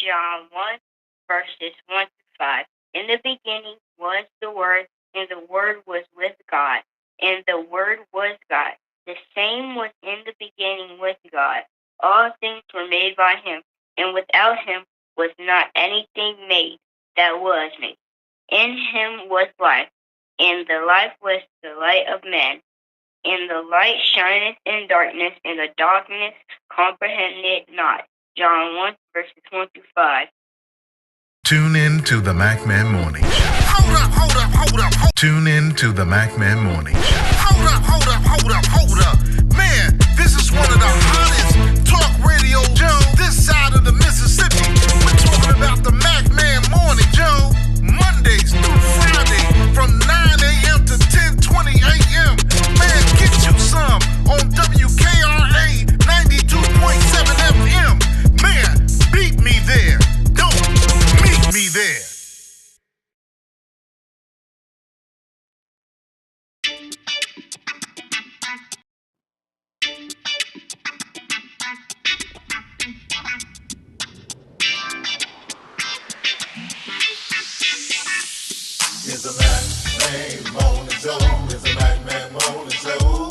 John 1, verses 1 to 5. In the beginning was the Word, and the Word was with God, and the Word was God. The same was in the beginning with God. All things were made by him, and without him was not anything made that was made. In him was life, and the life was the light of men. And the light shineth in darkness, and the darkness comprehended it not. John 1, verses 1 to 5. Tune in to the MacMan Morning Show. Hold up. Tune in to the MacMan Morning Show. Hold up. Man, this is one of the hottest talk radio shows this side of the Mississippi. We're talking about the MacMan Morning Show, Mondays through Friday from 9 a.m. to 10:20 a.m. Man, get you some on WKRA 92.7 FM. Man, beat me there. Don't meet me there. It's the MacMan Morning Show. It's the MacMan Morning Show.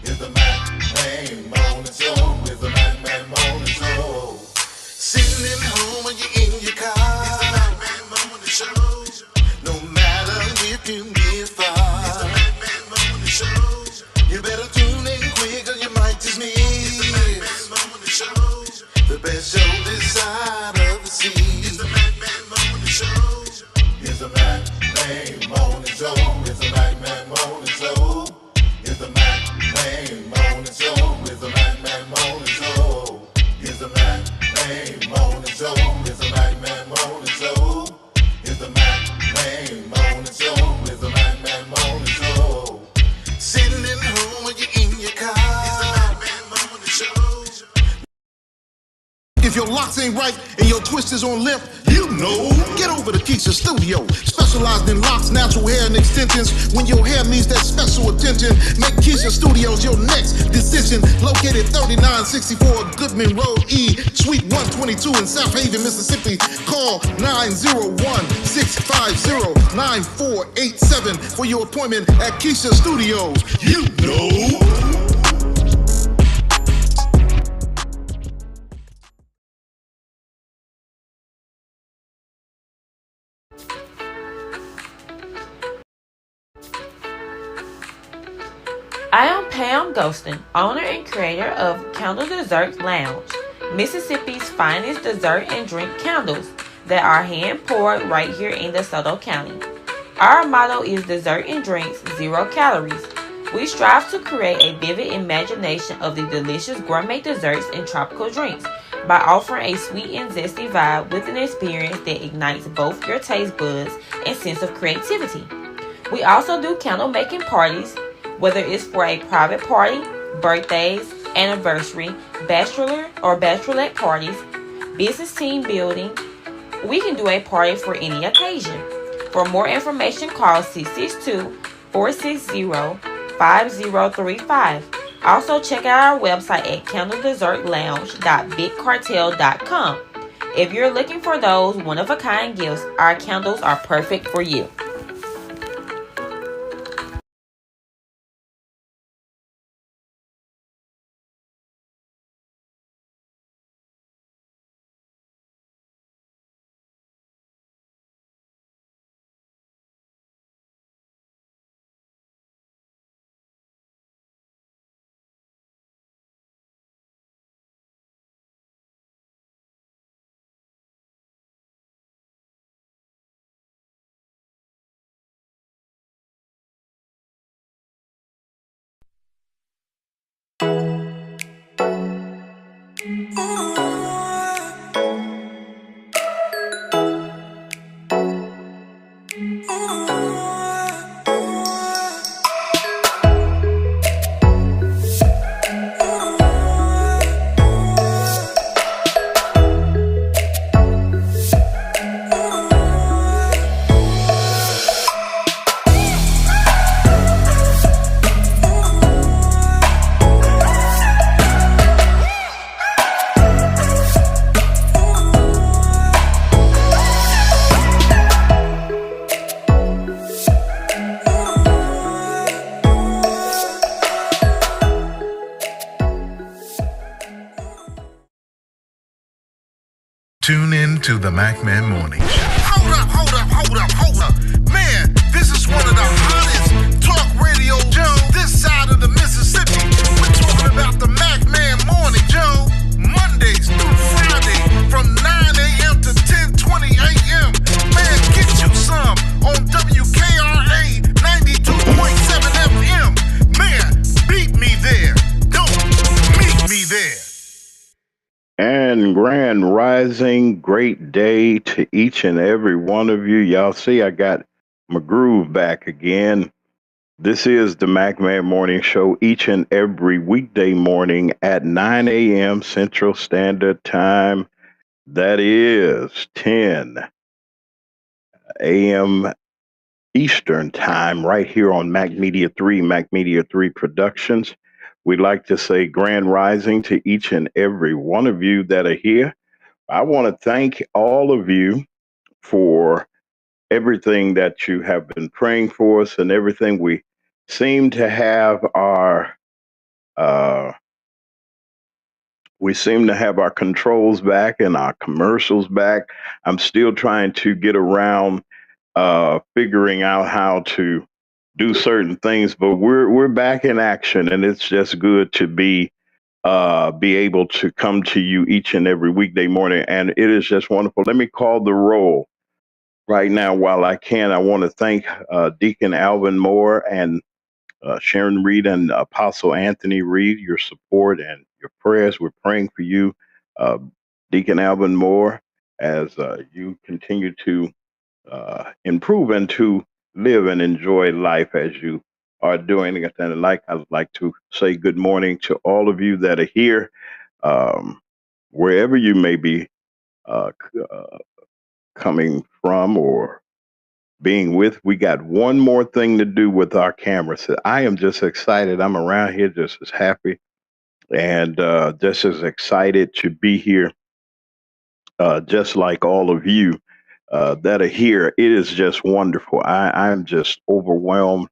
It's the MacMan Morning Show. It's the MacMan Morning Show. Sitting at home or you in your car. It's the MacMan Morning Show. No matter if you get far. It's the MacMan Morning Show. You better tune in quick or you might just miss. It's the MacMan Morning Show. The best show this side of the sea. It's the MacMan Morning Show. It's the MacMan Morning Show. It's the MacMan Morning Show. It's the MacMan Morning Show. It's the MacMan Morning Show. It's the MacMan Morning Show. It's the MacMan Morning Show. It's the MacMan Morning Show. It's the MacMan Morning Show. Sitting at home or you in your car. It's the MacMan Morning Show. If your locks ain't right and your twist is on limp, you know. Get over to Keisha Studio. Specialized in locks, natural hair, and extensions. When your hair needs that special attention, make Keisha Studios your next decision. Located 3964 Goodman Road E, Suite 122 in South Haven, Mississippi. Call 901-650-9487 for your appointment at Keisha Studios. You know. I am Pam Ghostin, owner and creator of Candle Dessert Lounge, Mississippi's finest dessert and drink candles that are hand poured right here in DeSoto County. Our motto is dessert and drinks, 0 calories. We strive to create a vivid imagination of the delicious gourmet desserts and tropical drinks by offering a sweet and zesty vibe with an experience that ignites both your taste buds and sense of creativity. We also do candle making parties, whether it's for a private party, birthdays, anniversary, bachelor or bachelorette parties, business team building. We can do a party for any occasion. For more information, call 662-460-5035. Also, check out our website at candledessertlounge.bigcartel.com. If you're looking for those one-of-a-kind gifts, our candles are perfect for you. Tune in to the MacMan Morning Show. Hold up, hold up, hold up, hold up. Man, this is one of the hottest talk radio shows this side of the Mississippi. We're talking about the MacMan Morning Show, Mondays through Friday from 9 a.m. to 10:20 a.m. Man, get you some on WKRA 92.7 FM. Man, beat me there. Don't meet me there. And grand rising, great day to each and every one of you. Y'all see, I got my groove back again. This is the MacMan Morning Show each and every weekday morning at 9 a.m. Central Standard Time. That is 10 a.m. Eastern Time, right here on Mac Media 3, Mac Media 3 Productions. We'd like to say grand rising to each and every one of you that are here. I want to thank all of you for everything that you have been praying for us and everything. We seem to have our controls back and our commercials back. I'm still trying to get around figuring out how to do certain things, but we're back in action, and it's just good to be able to come to you each and every weekday morning, and it is just wonderful. Let me call the roll right now while I can. I want to thank Deacon Alvin Moore and Sharon Reed and Apostle Anthony Reed, your support and your prayers. We're praying for you, Deacon Alvin Moore, as you continue to improve and to live and enjoy life as you are doing it. And I'd like to say good morning to all of you that are here, wherever you may be coming from or being with. We got one more thing to do with our camera. So I am just excited. I'm around here just as happy and just as excited to be here, just like all of you that are here. It is just wonderful. I'm just overwhelmed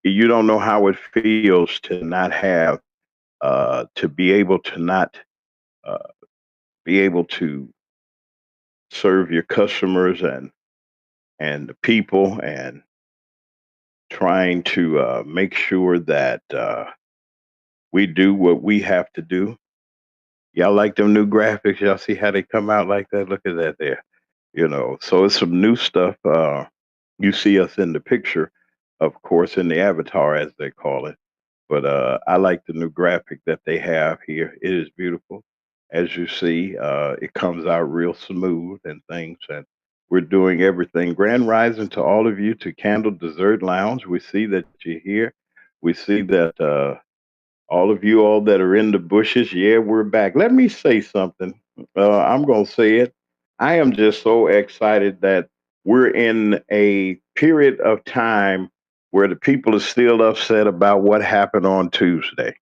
you don't know how it feels to not have, to be able to not be able to serve your customers and the people, and trying to make sure that we do what we have to do. Y'all like them new graphics? Y'all see how they come out like that? Look at that there. So it's some new stuff. You see us in the picture, of course, in the avatar, as they call it. But I like the new graphic that they have here. It is beautiful. As you see, it comes out real smooth and things. And we're doing everything. Grand rising to all of you, to Candle Dessert Lounge. We see that you're here. We see that all of you all that are in the bushes, yeah, we're back. Let me say something. I'm going to say it. I am just so excited that we're in a period of time where the people are still upset about what happened on Tuesday.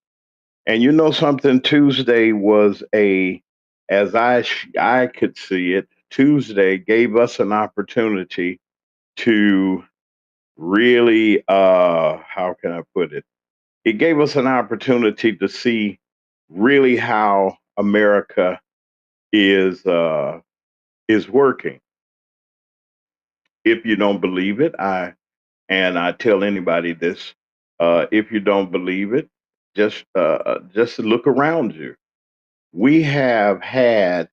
And you know something, Tuesday was as I could see it, Tuesday gave us an opportunity to really, how can I put it? It gave us an opportunity to see really how America is working. If you don't believe it, I tell anybody this: if you don't believe it, just look around you. We have had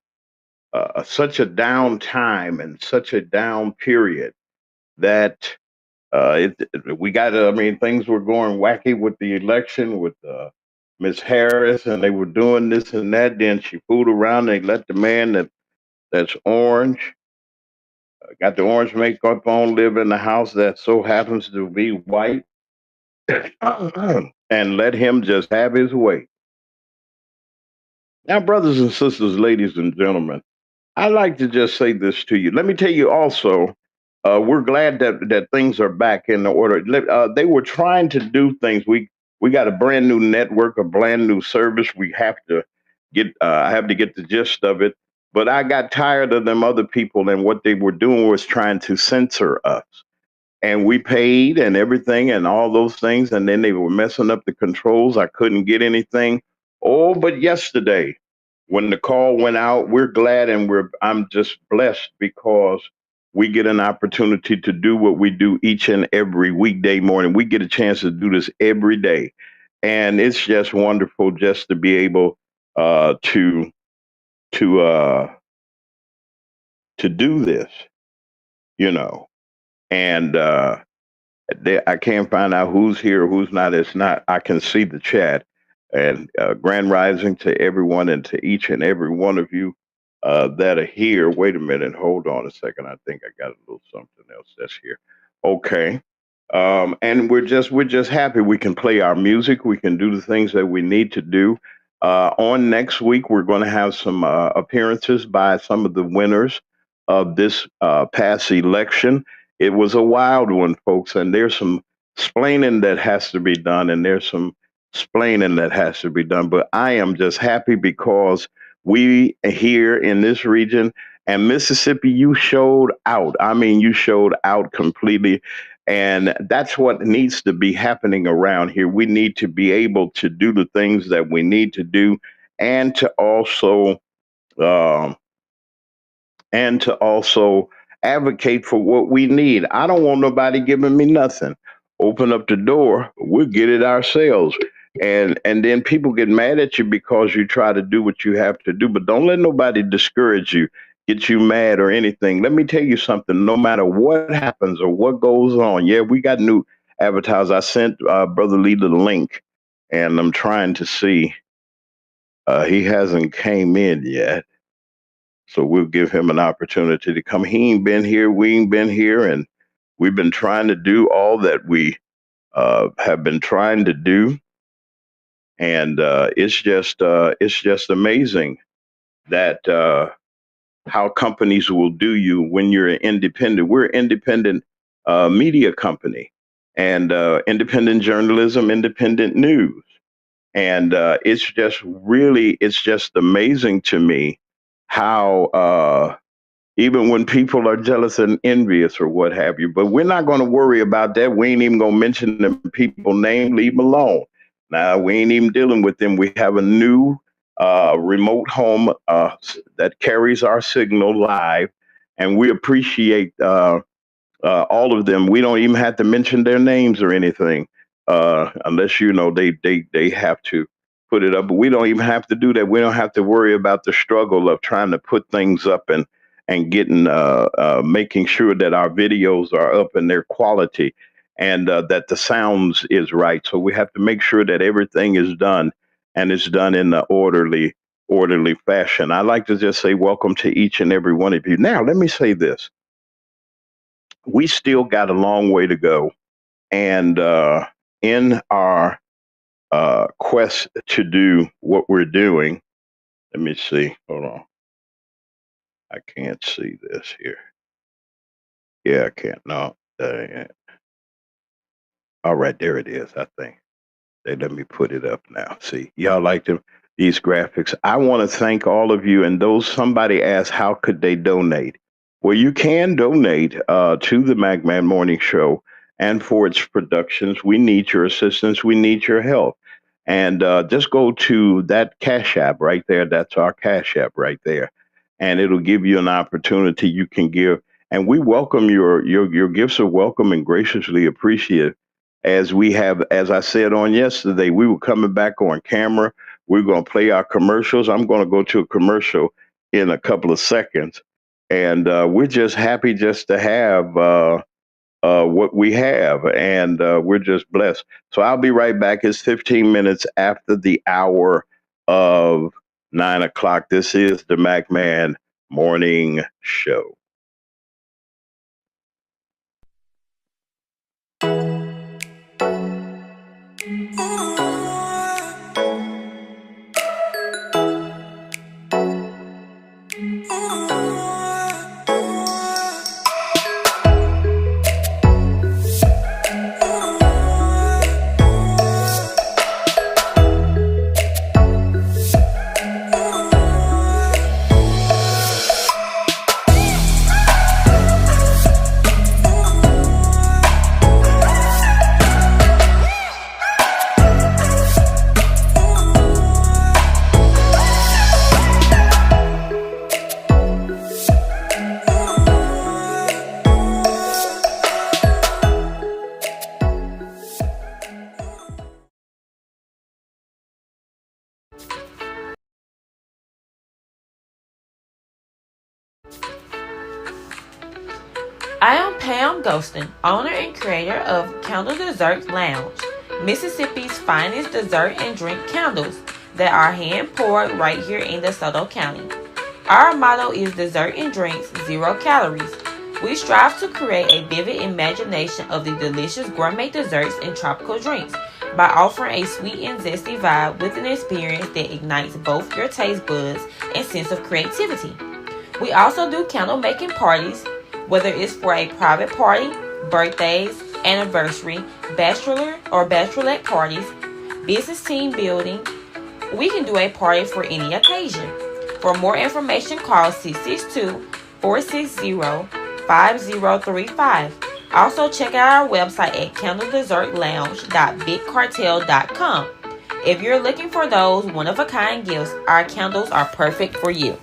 such a down time and such a down period that we got. I mean, things were going wacky with the election with Miss Harris, and they were doing this and that. Then she fooled around. They let the man that's orange, got the orange makeup on, live in the house that so happens to be white, and let him just have his way. Now, brothers and sisters, ladies and gentlemen, I like to just say this to you. Let me tell you also, we're glad that things are back in order. They were trying to do things. We got a brand new network, a brand new service. We have to get. I have to get the gist of it. But I got tired of them other people, and what they were doing was trying to censor us. And we paid and everything and all those things, and then they were messing up the controls. I couldn't get anything. Oh, but yesterday, when the call went out, we're glad and I'm just blessed because we get an opportunity to do what we do each and every weekday morning. We get a chance to do this every day. And it's just wonderful just to be able to to uh to do this, you know. And I can't find out who's here, who's not. It's not. I can see the chat. And grand rising to everyone and to each and every one of you that are here. Wait a minute. Hold on a second. I think I got a little something else that's here. Okay. And we're just happy we can play our music. We can do the things that we need to do. On next week, we're going to have some appearances by some of the winners of this past election. It was a wild one, folks, and there's some splaining that has to be done, and there's some splaining that has to be done. But I am just happy because we here in this region and Mississippi, you showed out. I mean, you showed out completely. And that's what needs to be happening around here. We need to be able to do the things that we need to do and to also um, advocate for what we need. I don't want nobody giving me nothing. Open up the door, we'll get it ourselves. And then people get mad at you because you try to do what you have to do, but don't let nobody discourage you, get you mad or anything. Let me tell you something, no matter what happens or what goes on. Yeah, we got new advertisers. I sent Brother Lee the link and I'm trying to see. He hasn't came in yet. So we'll give him an opportunity to come. He ain't been here. We ain't been here. And we've been trying to do all that we have been trying to do. And it's just amazing that how companies will do you when you're independent. We're an independent media company and independent journalism, independent news. And it's just amazing to me how even when people are jealous and envious or what have you, but we're not going to worry about that. We ain't even going to mention the people name, leave them alone. Now, we ain't even dealing with them. We have a new remote home that carries our signal live, and we appreciate all of them. We don't even have to mention their names or anything, unless they have to put it up. But we don't even have to do that. We don't have to worry about the struggle of trying to put things up and getting making sure that our videos are up in their quality and that the sounds is right. So we have to make sure that everything is done and it's done in the orderly fashion. I like to just say welcome to each and every one of you. Now, let me say this. We still got a long way to go. And in our quest to do what we're doing, let me see. Hold on. I can't see this here. Yeah, I can't. No. All right, there it is, I think. They let me put it up now. See, y'all like these graphics. I want to thank all of you. And somebody asked, how could they donate? Well, you can donate to the MacMan Morning Show and for its productions. We need your assistance. We need your help. And just go to that Cash App right there. That's our Cash App right there. And it'll give you an opportunity you can give. And we welcome your gifts are welcome and graciously appreciated. As I said on yesterday, we were coming back on camera. We're going to play our commercials. I'm going to go to a commercial in a couple of seconds. And we're just happy just to have what we have. And we're just blessed. So I'll be right back. It's 15 minutes after the hour of 9 o'clock. This is the MacMan Morning Show. I am Pam Ghostin, owner and creator of Candle Dessert Lounge, Mississippi's finest dessert and drink candles that are hand poured right here in DeSoto County. Our motto is dessert and drinks, 0 calories. We strive to create a vivid imagination of the delicious gourmet desserts and tropical drinks by offering a sweet and zesty vibe with an experience that ignites both your taste buds and sense of creativity. We also do candle making parties, whether it's for a private party, birthdays, anniversary, bachelor or bachelorette parties, business team building. We can do a party for any occasion. For more information, call 662-460-5035. Also, check out our website at candledessertlounge.bigcartel.com. If you're looking for those one-of-a-kind gifts, our candles are perfect for you.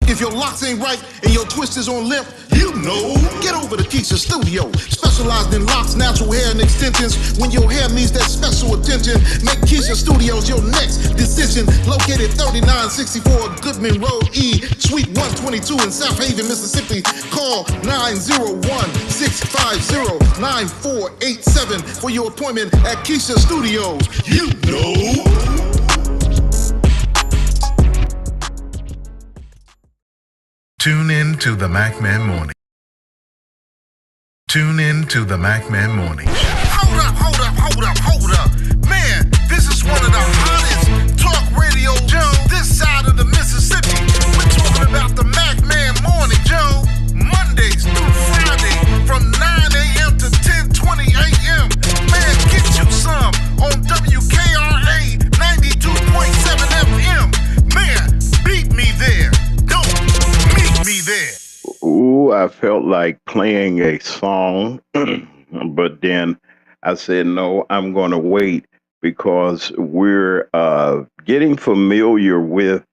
If your locks ain't right and your twist is on limp, you know. Get over to Keisha Studio. Specialized in locks, natural hair, and extensions. When your hair needs that special attention, make Keisha Studios your next decision. Located 3964 Goodman Road E, Suite 122 in South Haven, Mississippi. Call 901-650-9487 for your appointment at Keisha Studios. You know. Tune in to the MacMan Morning. Tune in to the MacMan Morning. Hold up. Man, this is one of the hottest talk radio Joe this side of the Mississippi. We're talking about the MacMan Morning, Joe. Mondays through Friday from 9 a.m. to 10:20 a.m. Man, get you some on WKRA 92.7 FM. Man, beat me there. Don't meet me there. Ooh, I felt like playing a song, but then I said, no, I'm going to wait because we're getting familiar with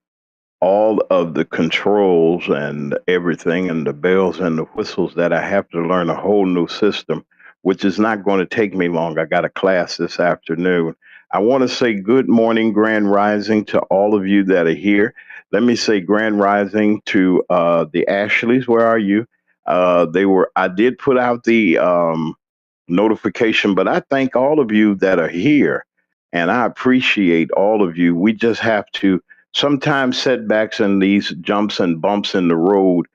all of the controls and everything and the bells and the whistles that I have to learn a whole new system, which is not going to take me long. I got a class this afternoon. I want to say good morning, Grand Rising, to all of you that are here. Let me say Grand Rising to the Ashleys. Where are you? I did put out the notification, but I thank all of you that are here, and I appreciate all of you. We just have to, sometimes setbacks and these jumps and bumps in the road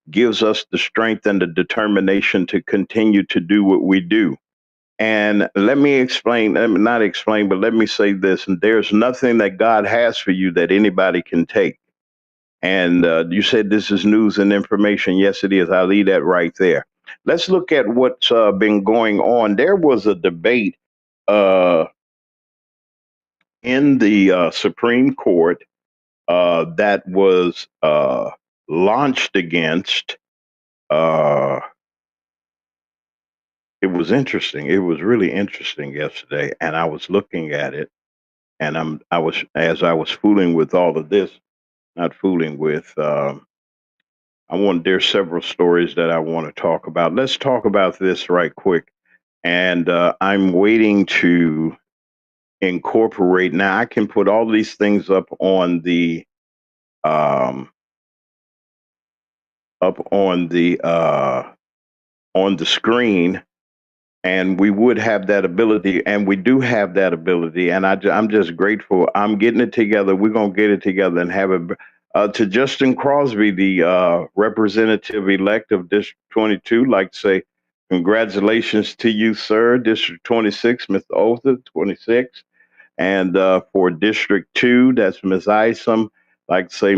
gives us the strength and the determination to continue to do what we do. And let me explain, not explain, but let me say this. There's nothing that God has for you that anybody can take. And you said this is news and information. Yes, it is. I'll leave that right there. Let's look at what's been going on. There was a debate in the Supreme Court that was launched against. It was interesting. It was really interesting yesterday, and I was looking at it, and I was as I was fooling with all of this, not fooling with. There's several stories that I want to talk about. Let's talk about this right quick. And I'm waiting to incorporate. Now I can put all these things up on the screen, and we would have that ability, and we do have that ability. And I'm just grateful. I'm getting it together. We're gonna get it together and have it. To Justin Crosby, the representative elect of District 22, like to say, congratulations to you, sir. District 26, Mr. Otha, 26. And for District 2, that's Ms. Isom, like to say,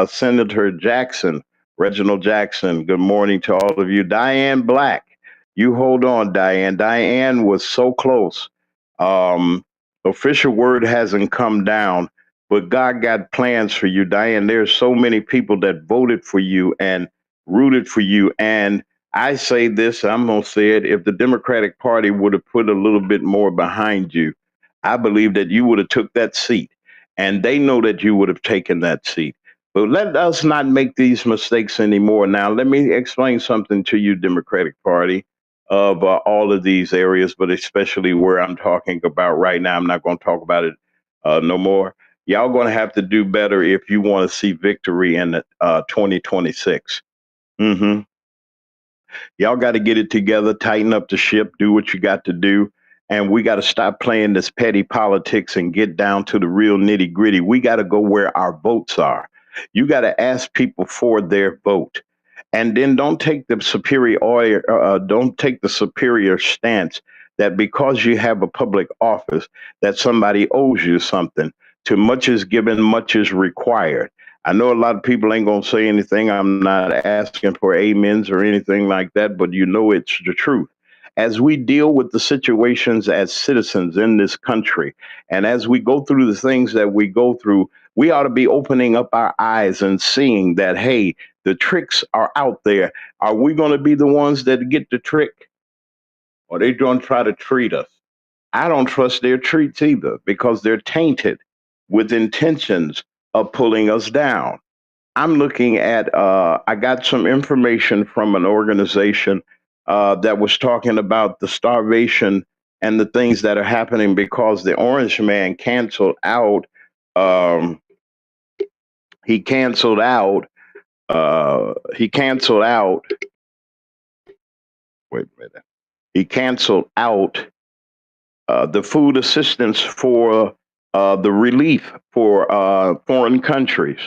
Senator Jackson, Reginald Jackson, good morning to all of you. Diane Black, you hold on, Diane. Diane was so close. Official word hasn't come down, but God got plans for you, Diane. There's so many people that voted for you and rooted for you. And I say this, I'm going to say it, if the Democratic Party would have put a little bit more behind you, I believe that you would have took that seat. And they know that you would have taken that seat. But let us not make these mistakes anymore. Now, let me explain something to you, Democratic Party. of all of these areas, but especially where I'm talking about right now. I'm not going to talk about it no more. Y'all going to have to do better if you want to see victory in 2026. Hmm. Y'all got to get it together, tighten up the ship, do what you got to do. And we got to stop playing this petty politics and get down to the real nitty gritty. We got to go where our votes are. You got to ask people for their vote. And then don't take the superior stance that because you have a public office that somebody owes you something. Too much is given, much is required. I know a lot of people ain't gonna say anything. I'm not asking for amens or anything like that, but you know it's the truth. As we deal with the situations as citizens in this country, and as we go through the things that we go through, we ought to be opening up our eyes and seeing that, hey, the tricks are out there. Are we going to be the ones that get the trick? Or are they going to try to treat us? I don't trust their treats either because they're tainted with intentions of pulling us down. I'm looking at, I got some information from an organization that was talking about the starvation and the things that are happening because the Orange Man canceled out. Um, he canceled out. He canceled out. Wait a minute. He canceled out the food assistance for the relief for foreign countries.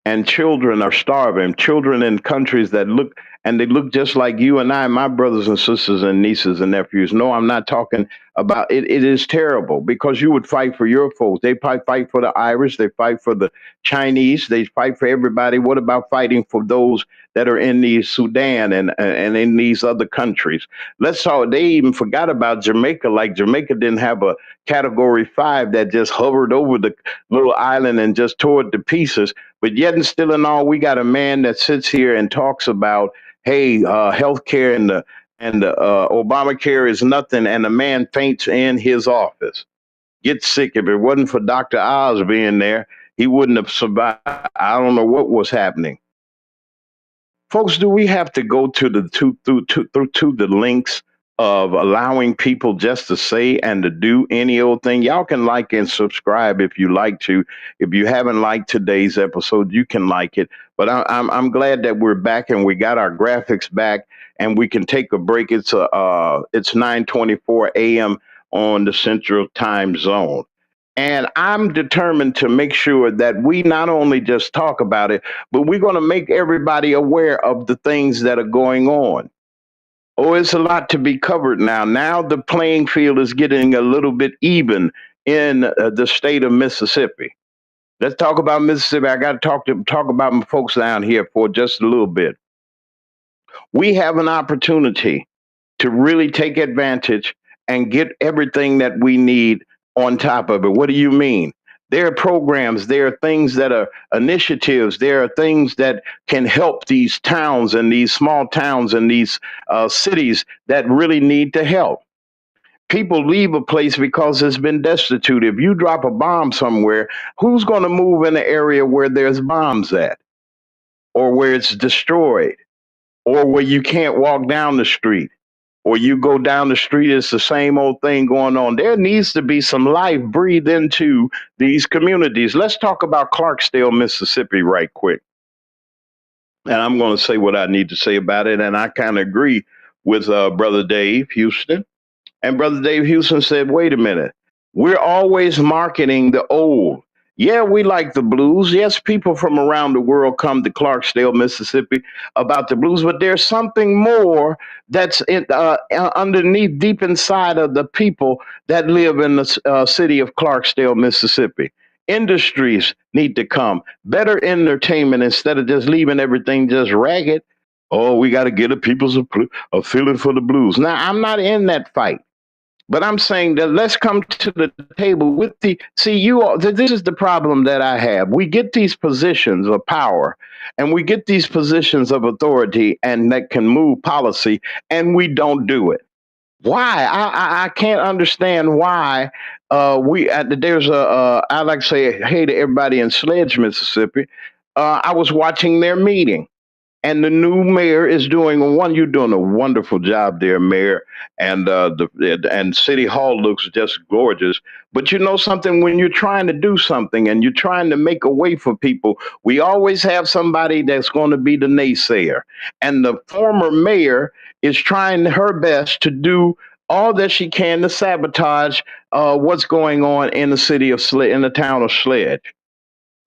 And children are starving. Children in countries that look and they look just like you and I, my brothers and sisters and nieces and nephews. No, I'm not talking about it. It is terrible because you would fight for your folks. They fight for the Irish. They fight for the Chinese. They fight for everybody. What about fighting for those that are in the Sudan and in these other countries? Let's talk. They even forgot about Jamaica. Like Jamaica didn't have a Category 5 that just hovered over the little island and just tore it to pieces. But yet and still in all, we got a man that sits here and talks about, hey, healthcare and the Obamacare is nothing, and the man faints in his office, gets sick. If it wasn't for Dr. Oz being there, he wouldn't have survived. I don't know what was happening. Folks, do we have to go to the links of allowing people just to say and to do any old thing? Y'all can like and subscribe if you like to. If you haven't liked today's episode, you can like it. But I'm glad that we're back and we got our graphics back and we can take a break. It's 9:24 a.m. on the Central Time Zone. And I'm determined to make sure that we not only just talk about it, but we're going to make everybody aware of the things that are going on. Oh, it's a lot to be covered now. Now the playing field is getting a little bit even in the state of Mississippi. Let's talk about Mississippi. I got to talk about my folks down here for just a little bit. We have an opportunity to really take advantage and get everything that we need on top of it. What do you mean? There are programs, there are things that are initiatives, there are things that can help these towns and these small towns and these cities that really need to help. People leave a place because it's been destitute. If you drop a bomb somewhere, who's going to move in an area where there's bombs at or where it's destroyed or where you can't walk down the street? Or you go down the street, it's the same old thing going on. There needs to be some life breathed into these communities. Let's talk about Clarksdale, Mississippi, right quick. And I'm going to say what I need to say about it. And I kind of agree with Brother Dave Houston. And Brother Dave Houston said, wait a minute, we're always marketing the old. Yeah, we like the blues. Yes, people from around the world come to Clarksdale, Mississippi about the blues, but there's something more that's underneath, deep inside of the people that live in the city of Clarksdale, Mississippi. Industries need to come, better entertainment instead of just leaving everything just ragged. Oh, we got to get a people's a feeling for the blues. Now, I'm not in that fight. But I'm saying that let's come to the table with you all. This is the problem that I have. We get these positions of power and we get these positions of authority and that can move policy and we don't do it. Why? I can't understand why there's I like to say, hey to everybody in Sledge, Mississippi. I was watching their meeting. And the new mayor is you're doing a wonderful job there, Mayor. And and City Hall looks just gorgeous. But you know something, when you're trying to do something and you're trying to make a way for people, we always have somebody that's going to be the naysayer. And the former mayor is trying her best to do all that she can to sabotage what's going on in the city of in the town of Sledge.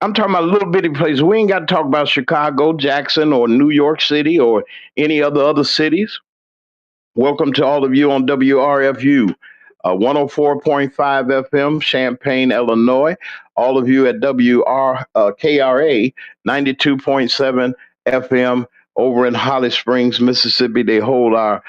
I'm talking about little bitty places. We ain't got to talk about Chicago, Jackson, or New York City, or any other cities. Welcome to all of you on WRFU, 104.5 FM, Champaign, Illinois. All of you at KRA, 92.7 FM over in Holly Springs, Mississippi. They hold our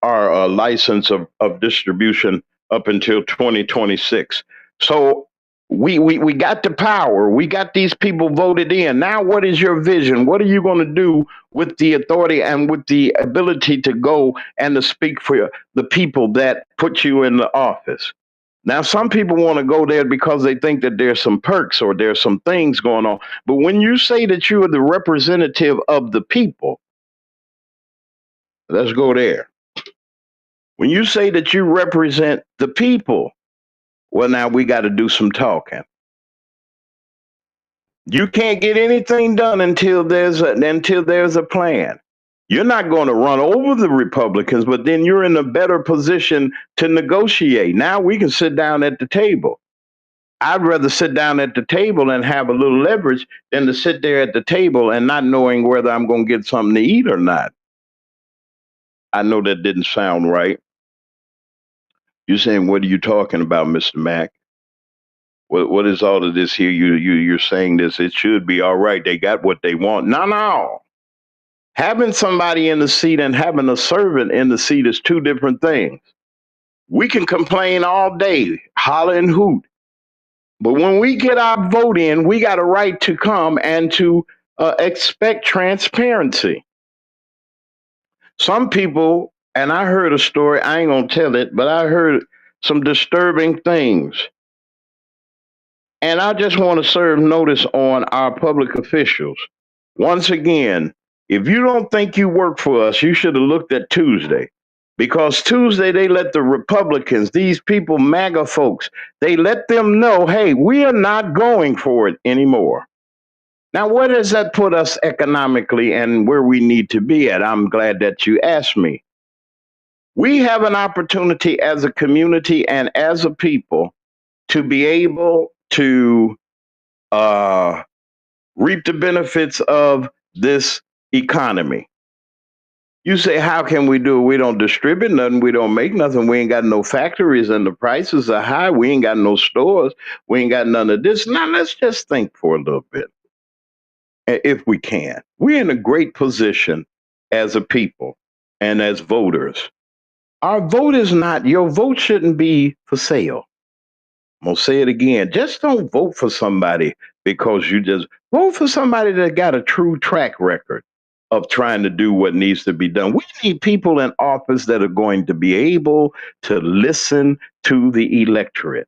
license of distribution up until 2026. So we got the power. We got these people voted in. Now, what is your vision? What are you going to do with the authority and with the ability to go and to speak for the people that put you in the office? Now, some people want to go there because they think that there's some perks or there's some things going on. But when you say that you are the representative of the people, let's go there. When you say that you represent the people, well, now we got to do some talking. You can't get anything done until there's a plan. You're not going to run over the Republicans, but then you're in a better position to negotiate. Now we can sit down at the table. I'd rather sit down at the table and have a little leverage than to sit there at the table and not knowing whether I'm going to get something to eat or not. I know that didn't sound right. You're saying, what are you talking about, Mr. Mack? What is all of this here? You're saying this, it should be all right. They got what they want. No. Having somebody in the seat and having a servant in the seat is two different things. We can complain all day, holler and hoot. But when we get our vote in, we got a right to come and to expect transparency. Some people, and I heard a story, I ain't gonna tell it, but I heard some disturbing things. And I just want to serve notice on our public officials. Once again, if you don't think you work for us, you should have looked at Tuesday. Because Tuesday, they let the Republicans, these people, MAGA folks, they let them know, hey, we are not going for it anymore. Now, where does that put us economically and where we need to be at? I'm glad that you asked me. We have an opportunity as a community and as a people to be able to reap the benefits of this economy. You say, how can we do it? We don't distribute nothing. We don't make nothing. We ain't got no factories and the prices are high. We ain't got no stores. We ain't got none of this. Now, let's just think for a little bit, if we can. We're in a great position as a people and as voters. Our vote is not, your vote shouldn't be for sale. I'm going to say it again. Just don't vote for somebody because you just vote for somebody that got a true track record of trying to do what needs to be done. We need people in office that are going to be able to listen to the electorate.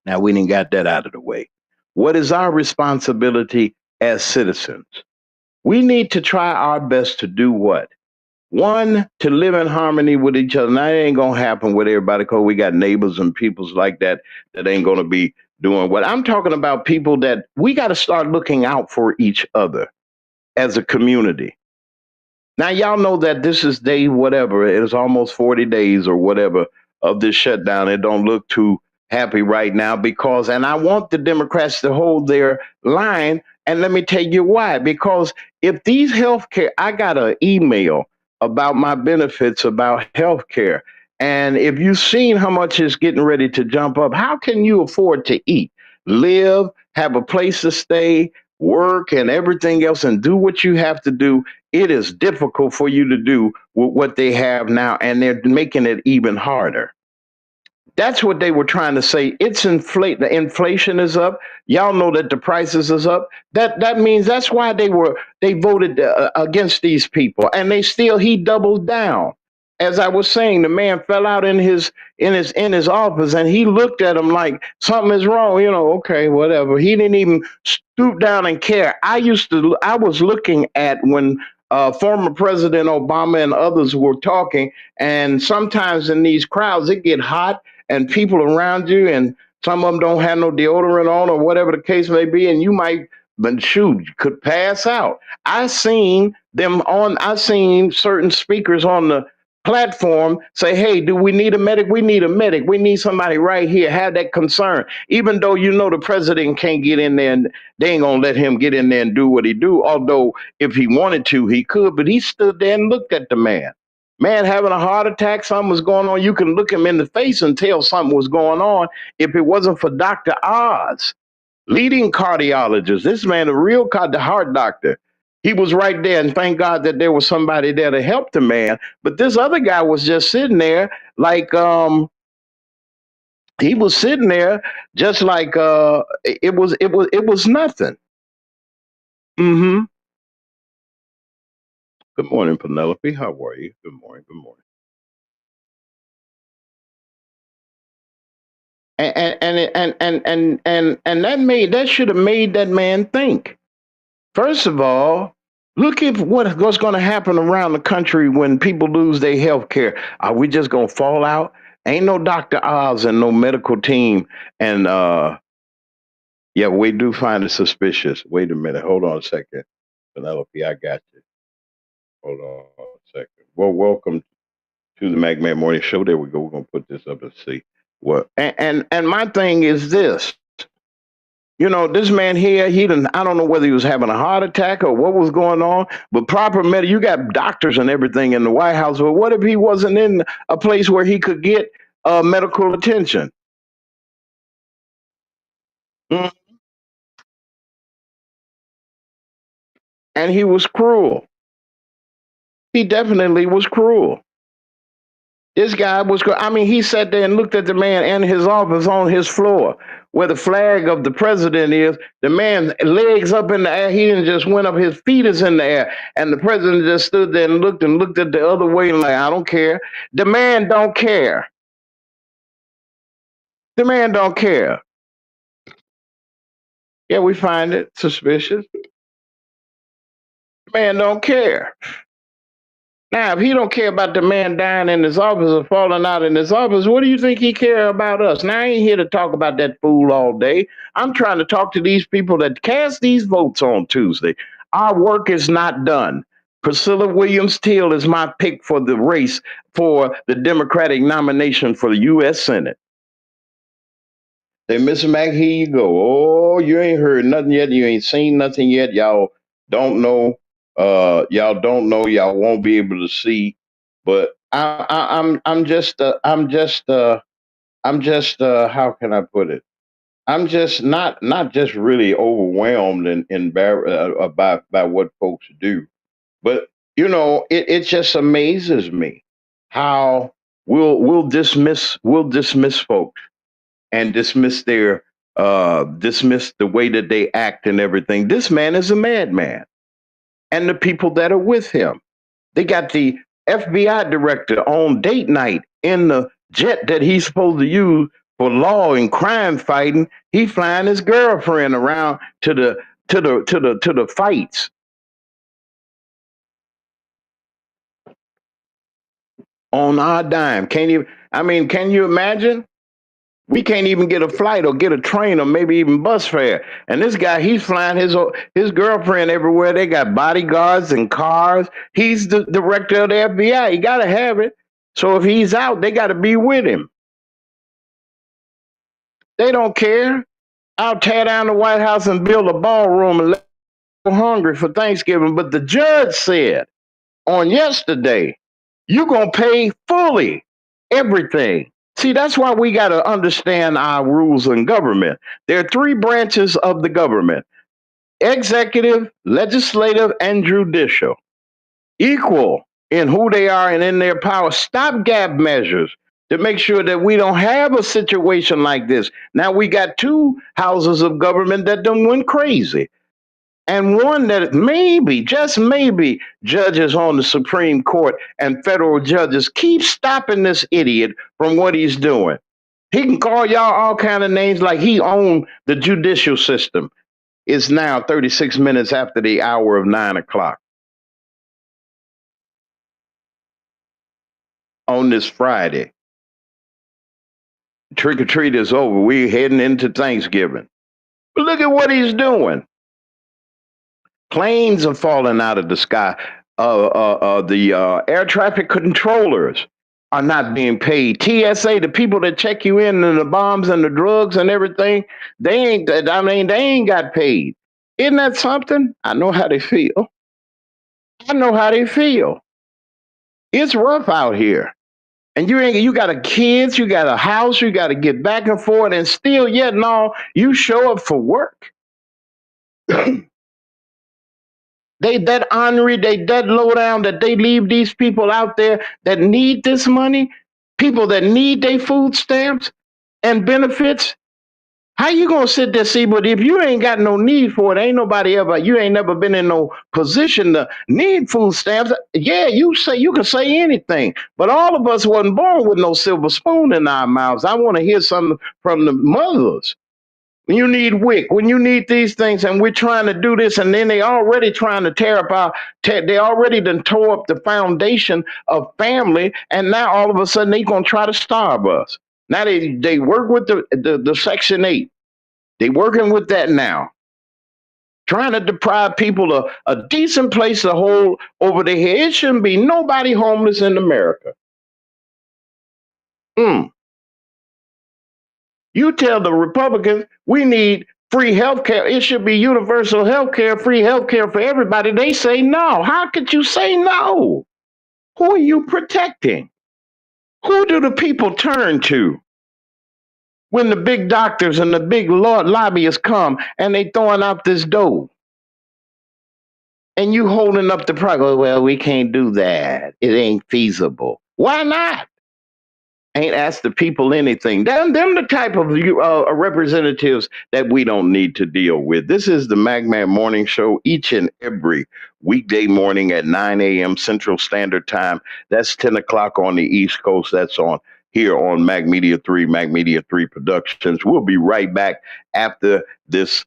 Now, we didn't got that out of the way. What is our responsibility as citizens? We need to try our best to do what? One, to live in harmony with each other. Now, it ain't going to happen with everybody because we got neighbors and peoples like that ain't going to be doing what I'm talking about. People that we got to start looking out for each other as a community. Now, y'all know that this is day whatever. It is almost 40 days or whatever of this shutdown. It don't look too happy right now because, and I want the Democrats to hold their line. And let me tell you why. Because if these healthcare, I got an email about my benefits about healthcare. And if you've seen how much it's getting ready to jump up, how can you afford to eat, live, have a place to stay, work, and everything else, and do what you have to do? It is difficult for you to do with what they have now, and they're making it even harder. That's what they were trying to say. It's the inflation is up. Y'all know that the prices is up. That means that's why they voted against these people, and he doubled down. as I was saying, the man fell out in his office, and he looked at him like something is wrong. Okay, whatever. He didn't even stoop down and care. I was looking at when former President Obama and others were talking, and sometimes in these crowds it get hot, and people around you, and some of them don't have no deodorant on or whatever the case may be, and you might, but shoot, you could pass out. I seen certain speakers on the platform say, hey, do we need a medic? We need a medic. We need somebody right here. Have that concern. Even though the president can't get in there, and they ain't gonna let him get in there and do what he do. Although if he wanted to, he could, but he stood there and looked at the man. Man having a heart attack, something was going on. You can look him in the face and tell something was going on if it wasn't for Dr. Oz, leading cardiologist. This man, a real the heart doctor. He was right there, and thank God that there was somebody there to help the man. But this other guy was just sitting there, like he was sitting there, just like it was nothing. Hmm. Good morning, Penelope. How are you? Good morning. Good morning. And that should have made that man think. First of all, look at what's going to happen around the country when people lose their health care. Are we just going to fall out? Ain't no Dr. Oz and no medical team. And yeah, we do find it suspicious. Wait a minute. Hold on a second. Penelope, I got you. Hold on a second. Well, welcome to the McMahon Morning Show. There we go. We're going to put this up and see what. And my thing is this. This man here, I don't know whether he was having a heart attack or what was going on, but you got doctors and everything in the White House. But what if he wasn't in a place where he could get medical attention? Mm. And he was cruel. He definitely was cruel. This guy was, he sat there and looked at the man in his office on his floor where the flag of the president is. The man, legs up in the air. He didn't just went up, his feet is in the air. And the president just stood there and looked at the other way and like, I don't care. The man don't care. The man don't care. Yeah, we find it suspicious. The man don't care. Now, if he don't care about the man dying in his office or falling out in his office, what do you think he care about us? Now, I ain't here to talk about that fool all day. I'm trying to talk to these people that cast these votes on Tuesday. Our work is not done. Priscilla Williams Teal is my pick for the race for the Democratic nomination for the U.S. Senate. Say, Mr. Mack, here you go. Oh, you ain't heard nothing yet. You ain't seen nothing yet. Y'all don't know. Y'all don't know. Y'all won't be able to see. But I'm just how can I put it? I'm just not just really overwhelmed and embarrassed by what folks do, but it just amazes me how we'll dismiss folks and dismiss the way that they act and everything. This man is a madman, and the people that are with him. They got the FBI director on date night in the jet that he's supposed to use for law and crime fighting. He flying his girlfriend around to the fights. On our dime. Can you imagine? We can't even get a flight or get a train or maybe even bus fare. And this guy, he's flying his girlfriend everywhere. They got bodyguards and cars. He's the director of the FBI. He got to have it. So if he's out, they got to be with him. They don't care. I'll tear down the White House and build a ballroom and let people hungry for Thanksgiving. But the judge said on yesterday, you're going to pay fully everything. See, that's why we got to understand our rules in government. There are three branches of the government: executive, legislative, and judicial. Equal in who they are and in their power. Stopgap measures to make sure that we don't have a situation like this. Now we got two houses of government that done went crazy. and one that maybe, just maybe, judges on the Supreme Court and federal judges keep stopping this idiot from what he's doing. He can call y'all all kind of names like he owned the judicial system. It's now 36 minutes after the hour of 9 o'clock on this Friday. Trick or treat is over. We're heading into Thanksgiving. But look at what he's doing. Planes are falling out of the sky. The air traffic controllers are not being paid. TSA, the people that check you in and the bombs and the drugs and everything, they ain't got paid. Isn't that something? I know how they feel. It's rough out here. And you got a kids, you got a house, you got to get back and forth, and still yet and all, you show up for work. They that ornery, they that low down that they leave these people out there that need this money, people that need their food stamps and benefits. How you gonna sit there, see? But if you ain't got no need for it, you ain't never been in no position to need food stamps. Yeah, you can say anything, but all of us wasn't born with no silver spoon in our mouths. I want to hear something from the mothers. When you need WIC, when you need these things, and we're trying to do this, and then they already trying to they already done tore up the foundation of family, and now all of a sudden they gonna try to starve us. Now they work with the Section 8. They working with that now. Trying to deprive people of a decent place to hold over their head. It shouldn't be nobody homeless in America. You tell the Republicans we need free health care. It should be universal health care, free health care for everybody. They say no. How could you say no? Who are you protecting? Who do the people turn to when the big doctors and the big lobbyists come and they throwing out this dough? And you holding up the price. Well, we can't do that. It ain't feasible. Why not? Ain't asked the people anything. Them the type of representatives that we don't need to deal with. This is the MagMan Morning Show each and every weekday morning at 9 a.m. Central Standard Time. That's 10 o'clock on the East Coast. That's on here on Mag Media 3 Productions. We'll be right back after these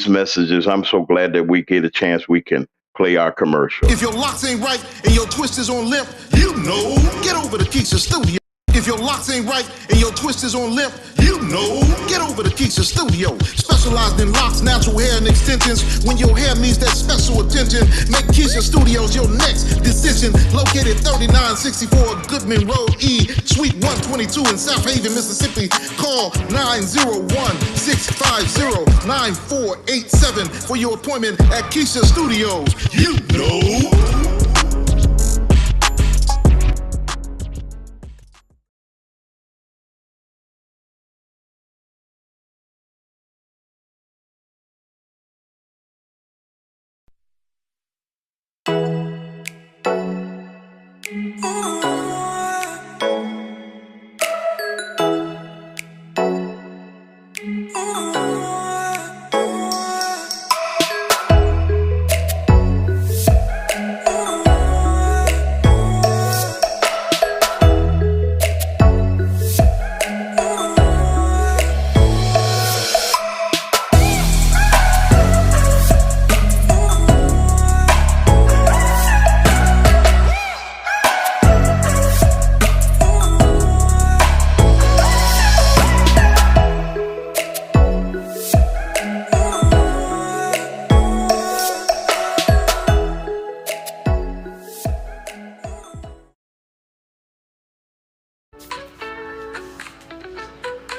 messages. I'm so glad that we get a chance we can play our commercial. If your locks ain't right and your twist is on limp, you know, get over to Keisha Studio. If your locks ain't right and your twist is on limp, you know, get over to Keisha Studio. Specialized in locks, natural hair, and extensions. When your hair needs that special attention, make Keisha Studios your next decision. Located 3964 Goodman Road E, Suite 122 in South Haven, Mississippi. Call 901-650-9487 for your appointment at Keisha Studios. You know.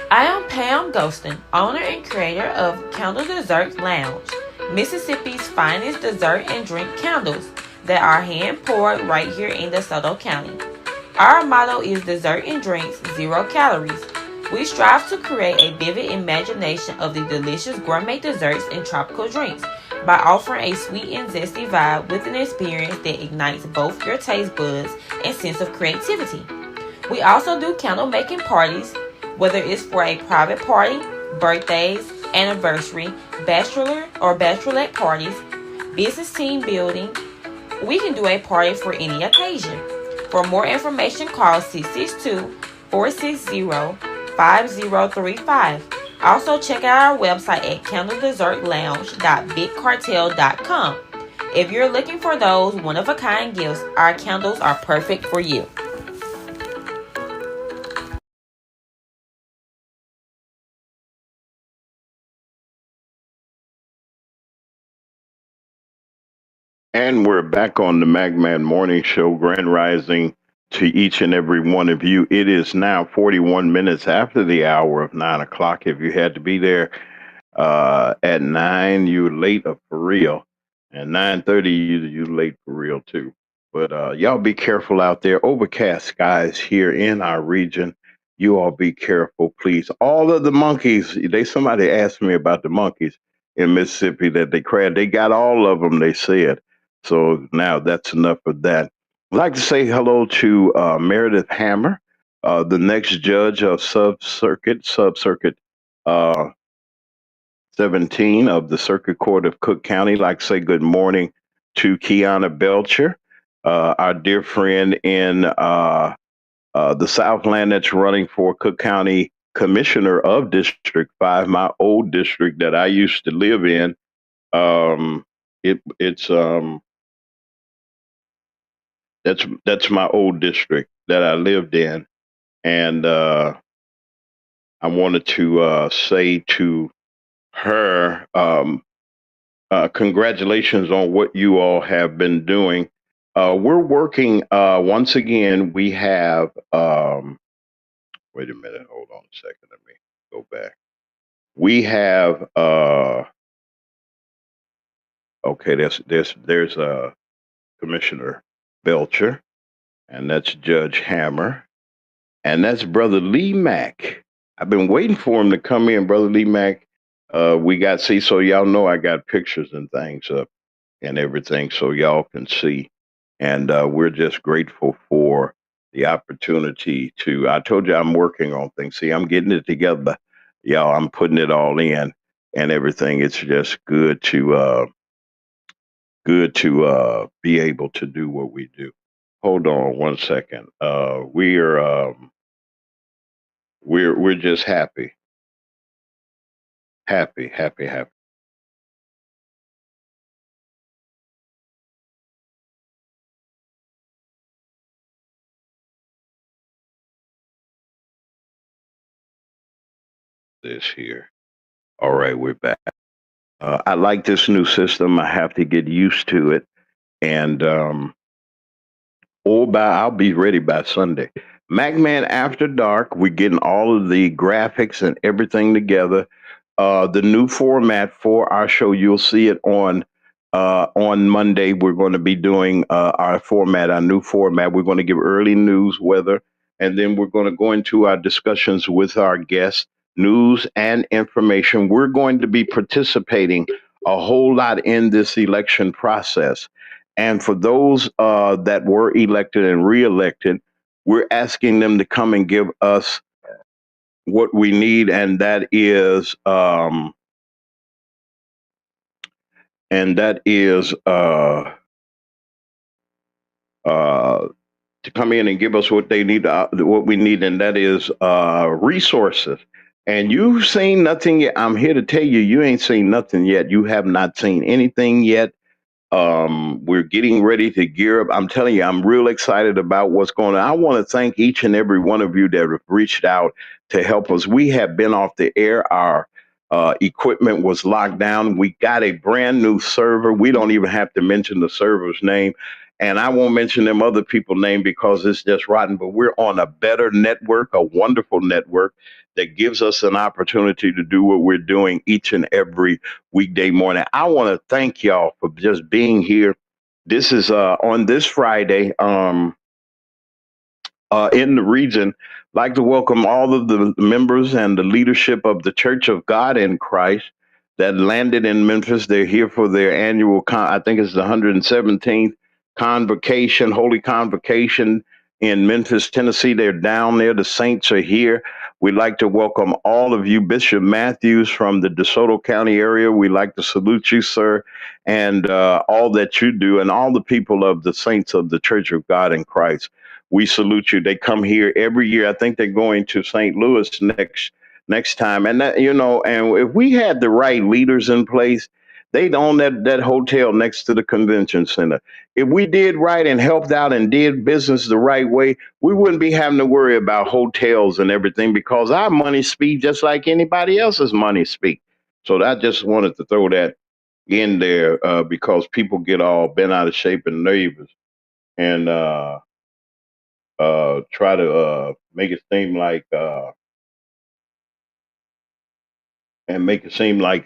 I am Pam Ghostin, owner and creator of Candle Dessert Lounge, Mississippi's finest dessert and drink candles that are hand poured right here in DeSoto County. Our motto is dessert and drinks, 0 calories. We strive to create a vivid imagination of the delicious gourmet desserts and tropical drinks by offering a sweet and zesty vibe with an experience that ignites both your taste buds and sense of creativity. We also do candle making parties, whether it's for a private party, birthdays, anniversary, bachelor or bachelorette parties, business team building. We can do a party for any occasion. For more information, call 662-460-5035. Also, check out our website at candledessertlounge.bigcartel.com. If you're looking for those one-of-a-kind gifts, our candles are perfect for you. And we're back on the Magman Morning Show, Grand Rising to each and every one of you. It is now 41 minutes after the hour of 9 o'clock. If you had to be there at 9, you're late for real. And 9:30, you late for real too. But y'all be careful out there. Overcast skies here in our region. You all be careful, please. All of the monkeys, somebody asked me about the monkeys in Mississippi that they crashed. They got all of them, they said. So now that's enough of that. I'd like to say hello to Meredith Hammer, the next judge of Sub-Circuit 17 of the Circuit Court of Cook County. I'd like to say good morning to Kiana Belcher, our dear friend in the Southland that's running for Cook County Commissioner of District 5, my old district that I used to live in. That's my old district that I lived in, and I wanted to say to her, congratulations on what you all have been doing. We're working once again. We have wait a minute, hold on a second. Let me go back. We have okay. There's Commissioner Belcher, and that's Judge Hammer, and that's Brother Lee Mack. I've been waiting for him to come in, Brother Lee Mack. We got so y'all know I got pictures and things up and everything, so y'all can see. And we're just grateful for the opportunity to. I told you I'm working on things. See, I'm getting it together, y'all. I'm putting it all in and everything. It's just good to be able to do what we do. Hold on one second. We're just happy. This here. All right, we're back. I like this new system. I have to get used to it, and I'll be ready by Sunday. Macman After Dark. We're getting all of the graphics and everything together. The new format for our show, you'll see it on Monday. We're going to be doing our new format. We're going to give early news, weather, and then we're going to go into our discussions with our guests, news and information. We're going to be participating a whole lot in this election process. And for those that were elected and reelected, we're asking them to come and give us what we need, and that is to come in and give us what they need, what we need, and that is resources. And you've seen nothing yet. I'm here to tell you, you ain't seen nothing yet. You have not seen anything yet. We're getting ready to gear up. I'm telling you, I'm real excited about what's going on. I want to thank each and every one of you that have reached out to help us. We have been off the air. Our equipment was locked down. We got a brand new server. We don't even have to mention the server's name. And I won't mention them other people's name because it's just rotten, but we're on a better network, a wonderful network that gives us an opportunity to do what we're doing each and every weekday morning. I want to thank y'all for just being here. This is on this Friday in the region. I'd like to welcome all of the members and the leadership of the Church of God in Christ that landed in Memphis. They're here for their annual, I think it's the 117th convocation, Holy Convocation in Memphis, Tennessee. They're down there. The saints are here. We'd like to welcome all of you. Bishop Matthews from the DeSoto County area. We'd like to salute you, sir, and all that you do, and all the people of the saints of the Church of God in Christ. We salute you. They come here every year. I think they're going to St. Louis next time. And that, and if we had the right leaders in place, they'd own that hotel next to the convention center. If we did right and helped out and did business the right way, we wouldn't be having to worry about hotels and everything, because our money speak just like anybody else's money speak. So I just wanted to throw that in there because people get all bent out of shape and nervous and try to make it seem like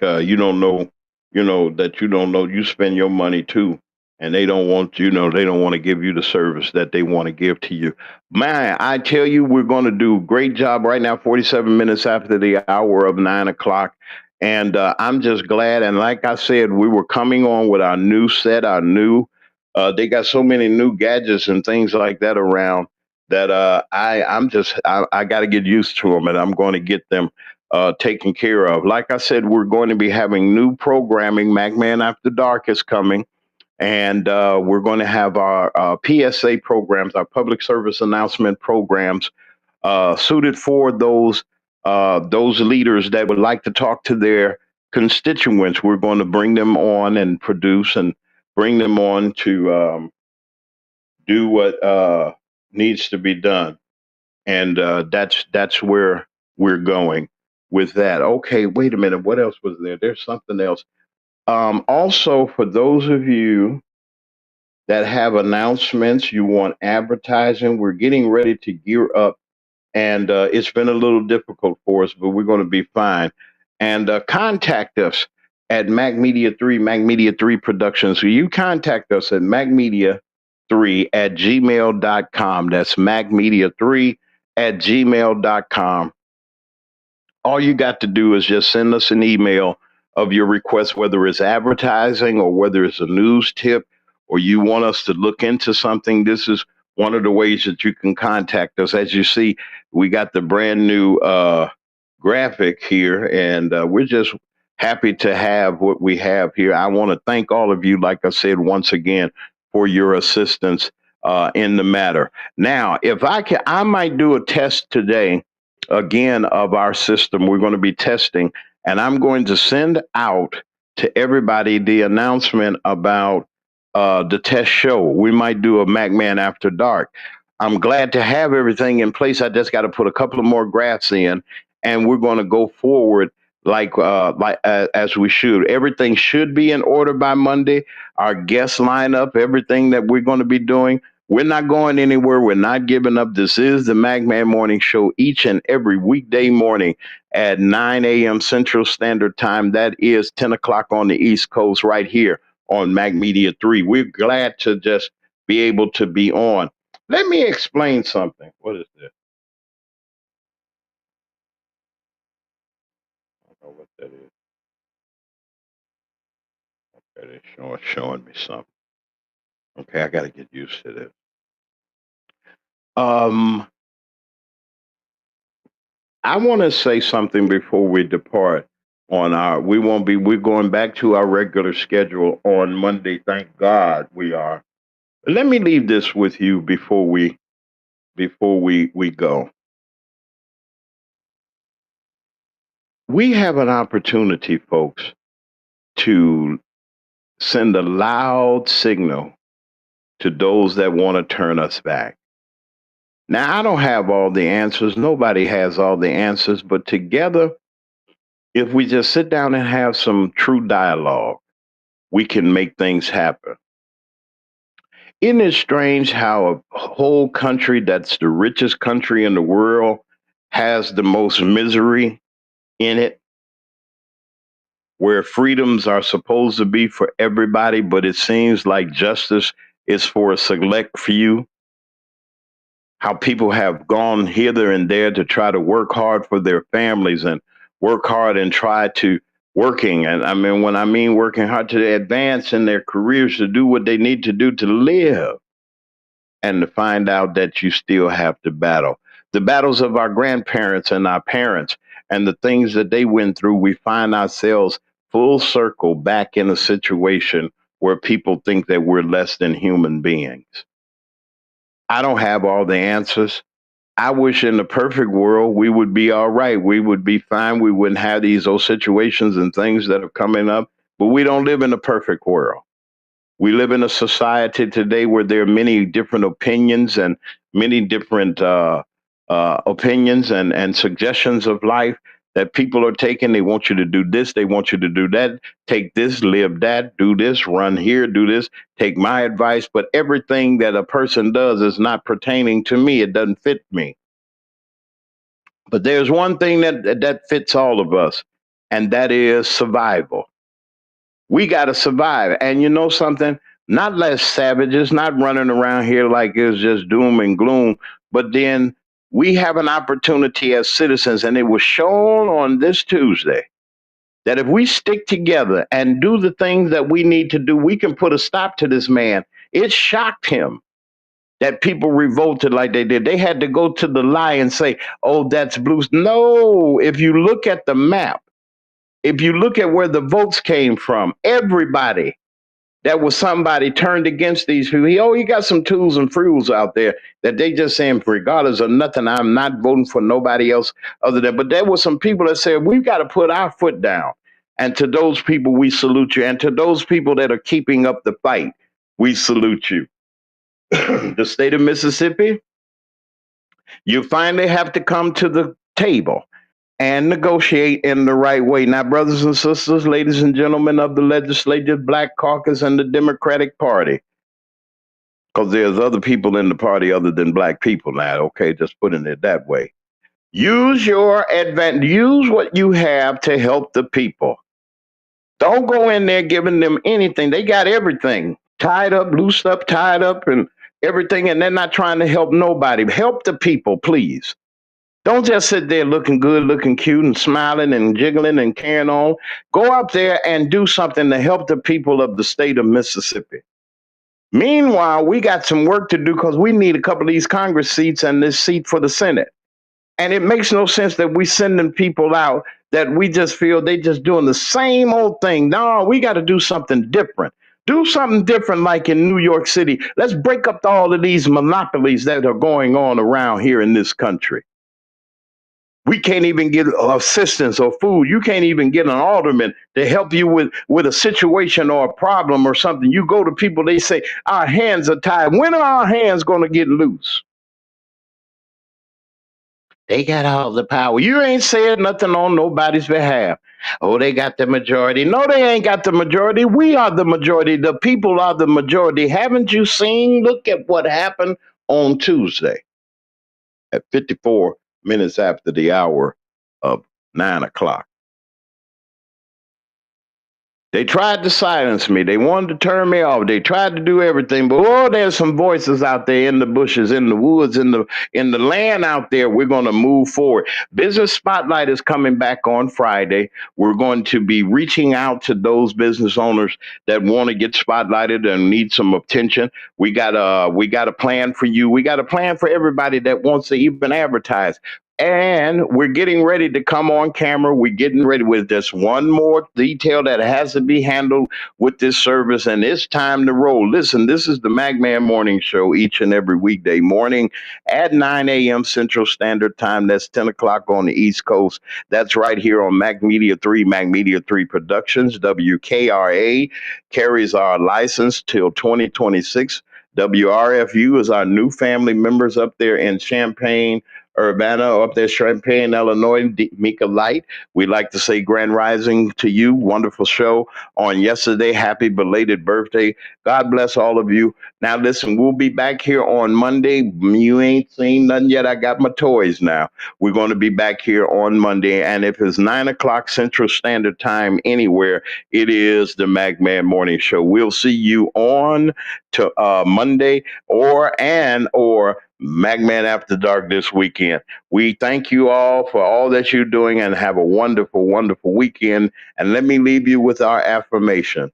you don't know, that you don't know you spend your money too, and they don't want they don't want to give you the service that they want to give to you. Man, I tell you, we're going to do a great job right now. 47 minutes after the hour of 9 o'clock. And I'm just glad. And like I said, we were coming on with our new set, they got so many new gadgets and things like that around that I got to get used to them, and I'm going to get them taken care of. Like I said, we're going to be having new programming. MacMan After Dark is coming, and we're going to have our PSA programs, our public service announcement programs, suited for those leaders that would like to talk to their constituents. We're going to bring them on and produce and bring them on to do what needs to be done, and that's where we're going with that. Okay, wait a minute. What else was there? There's something else. Also, for those of you that have announcements, you want advertising, we're getting ready to gear up, and it's been a little difficult for us, but we're going to be fine. And contact us at Mac Media 3, Mac Media 3 Productions. So you contact us at macmedia3@gmail.com. That's macmedia3 at gmail.com. All you got to do is just send us an email of your request, whether it's advertising or whether it's a news tip or you want us to look into something. This is one of the ways that you can contact us. As you see, we got the brand new graphic here, and we're just happy to have what we have here. I want to thank all of you, like I said, once again, for your assistance in the matter. Now, if I might do a test today again of our system. We're going to be testing, and I'm going to send out to everybody the announcement about the test show. We might do a MacMan After Dark. I'm glad to have everything in place. I just got to put a couple of more graphs in, and we're going to go forward as we should. Everything should be in order by Monday. Our guest lineup, everything that we're going to be doing. We're not going anywhere. We're not giving up. This is the MacMan Morning Show each and every weekday morning at 9 a.m. Central Standard Time. That is 10 o'clock on the East Coast right here on Mac Media 3. We're glad to just be able to be on. Let me explain something. What is this? I don't know what that is. Okay, they're showing me something. Okay, I got to get used to this. I want to say something before we depart we're going back to our regular schedule on Monday. Thank God we are. Let me leave this with you before we go. We have an opportunity, folks, to send a loud signal to those that want to turn us back. Now, I don't have all the answers. Nobody has all the answers, but together, if we just sit down and have some true dialogue, we can make things happen. Isn't it strange how a whole country that's the richest country in the world has the most misery in it, where freedoms are supposed to be for everybody, but it seems like justice is for a select few? How people have gone hither and there to try to work hard for their families and work hard and try to working. And I mean, when I mean working hard, to advance in their careers, to do what they need to do to live, and to find out that you still have to battle. the battles of our grandparents and our parents and the things that they went through, we find ourselves full circle back in a situation where people think that we're less than human beings. I don't have all the answers. I wish in the perfect world we would be all right. We would be fine. We wouldn't have those situations and things that are coming up. But we don't live in a perfect world. We live in a society today where there are many different opinions and many different opinions and suggestions of life that people are taking. They want you to do this. They want you to do that. Take this, live that, do this, run here, do this, take my advice. But everything that a person does is not pertaining to me. It doesn't fit me. But there's one thing that fits all of us, and that is survival. We got to survive. And you know something? Not less savages, not running around here like it's just doom and gloom, but then we have an opportunity as citizens, and it was shown on this Tuesday that if we stick together and do the things that we need to do, we can put a stop to this man. It shocked him that people revolted like they did. They had to go to the lie and say, oh, that's blue. No, if you look at the map, if you look at where the votes came from, everybody that was somebody turned against these people. Oh, you got some tools and fruits out there that they just saying, regardless of nothing, I'm not voting for nobody else other than. But there were some people that said, we've got to put our foot down. And to those people, we salute you. And to those people that are keeping up the fight, we salute you. The state of Mississippi, you finally have to come to the table and negotiate in the right way. Now, brothers and sisters, ladies and gentlemen of the Legislative Black Caucus and the Democratic Party, because there's other people in the party other than black people now, okay, just putting it that way. Use your advantage. Use what you have to help the people. Don't go in there giving them anything. They got everything tied up, loosed up, tied up, and everything, and they're not trying to help nobody. Help the people, please. Don't just sit there looking good, looking cute, and smiling and jiggling and carrying on. Go up there and do something to help the people of the state of Mississippi. Meanwhile, we got some work to do because we need a couple of these Congress seats and this seat for the Senate. And it makes no sense that we sending people out that we just feel they just doing the same old thing. No, we got to do something different. Do something different like in New York City. Let's break up all of these monopolies that are going on around here in this country. We can't even get assistance or food. You can't even get an alderman to help you with a situation or a problem or something. You go to people, they say, our hands are tied. When are our hands going to get loose? They got all the power. You ain't said nothing on nobody's behalf. Oh, they got the majority. No, they ain't got the majority. We are the majority. The people are the majority. Haven't you seen? Look at what happened on Tuesday at 54 minutes after the hour of 9 o'clock. They tried to silence me. They wanted to turn me off. They tried to do everything. But oh, there's some voices out there in the bushes, in the woods, in the land out there. We're going to move forward. Business Spotlight is coming back on Friday. We're going to be reaching out to those business owners that want to get spotlighted and need some attention. We got a plan for you. We got a plan for everybody that wants to even advertise. And we're getting ready to come on camera. We're getting ready with just one more detail that has to be handled with this service, and it's time to roll. Listen, this is the MacMan Morning Show each and every weekday morning at 9 a.m. Central Standard Time. That's 10 o'clock on the East Coast. That's right here on Mac Media 3, Mac Media 3 Productions. WKRA carries our license till 2026. WRFU is our new family members up there in Champaign, Urbana, up there, Champaign, Illinois, Mika Light. We'd like to say grand rising to you. Wonderful show on yesterday. Happy belated birthday. God bless all of you. Now, listen, we'll be back here on Monday. You ain't seen nothing yet. I got my toys now. We're going to be back here on Monday. And if it's 9 o'clock Central Standard Time anywhere, it is the MacMan Morning Show. We'll see you on to Monday or MacMan After Dark this weekend. We thank you all for all that you're doing and have a wonderful, wonderful weekend. And let me leave you with our affirmation.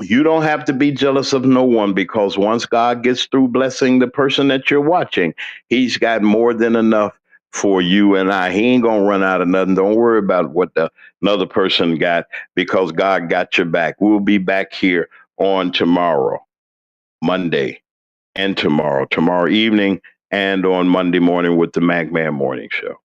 You don't have to be jealous of no one, because once God gets through blessing the person that you're watching, he's got more than enough for you and I. He ain't going to run out of nothing. Don't worry about what another person got, because God got your back. We'll be back here on tomorrow, Monday, and tomorrow evening, and on Monday morning with the Mac Man Morning Show.